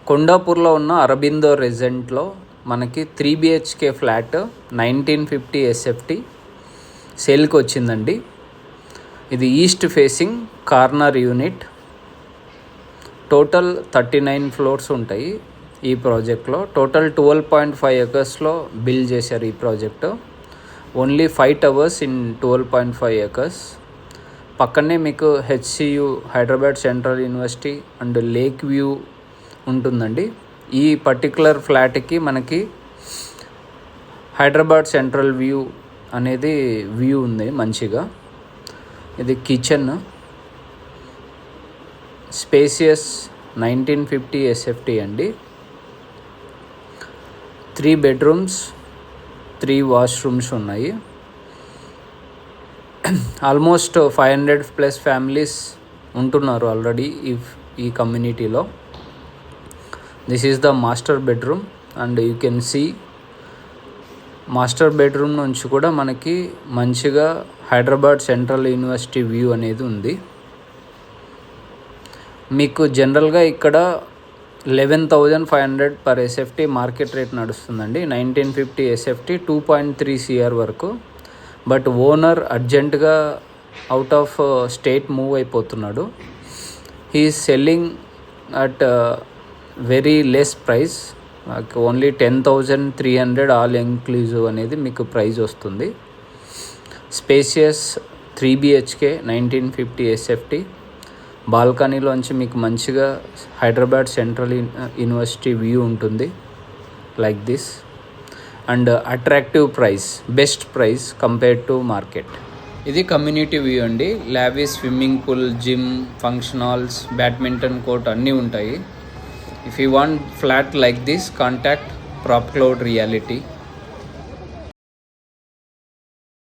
కొండాపూర్లో ఉన్న అరబిందో రెసిడెంట్లో మనకి 3 BHK flat 1950 SFT సేల్కి వచ్చిందండి. ఇది east facing corner unit. Total 39 floors ఉంటాయి ఈ ప్రాజెక్ట్లో. టోటల్ 12.5 acresలో బిల్డ్ చేశారు ఈ project. Only 5 towers in 12.5 acres. పక్కనే మీకు HCU Hyderabad central university and lake view ఉంటుందండి. ఈ పర్టికులర్ ఫ్లాట్కి మనకి హైదరాబాద్ సెంట్రల్ వ్యూ అనేది వ్యూ ఉంది మంచిగా. ఇది కిచెన్, స్పేసియస్ 1950 SFT అండి. 3 bedrooms 3 washrooms ఉన్నాయి. ఆల్మోస్ట్ 500+ ఫ్యామిలీస్ ఉంటున్నారు ఆల్రెడీ ఈ కమ్యూనిటీలో. This is the master bedroom and you can see master bedroom నుంచి కూడా మనకి మంచిగా హైదరాబాద్ సెంట్రల్ యూనివర్సిటీ వ్యూ అనేది ఉంది. మీకు జనరల్గా ఇక్కడ 11,500 per SFT మార్కెట్ రేట్ నడుస్తుందండి. 1950 SFT 2.3 CR వరకు. బట్ ఓనర్ అర్జెంటుగా అవుట్ ఆఫ్ స్టేట్ మూవ్ అయిపోతున్నాడు. He is selling at very less price. Only 10,300 all inclusive అనేది మీకు ప్రైస్ వస్తుంది. Spacious 3 BHK 1950 SFT. బాల్కనీలోంచి మీకు మంచిగా హైదరాబాద్ సెంట్రల్ యూనివర్సిటీ వ్యూ ఉంటుంది like this. And attractive price, best price compared to market. ఇది community view అండి. Lobby, swimming pool, gym, function halls, badminton court అన్నీ ఉంటాయి. If you want flat like this, contact PropCloud Realty.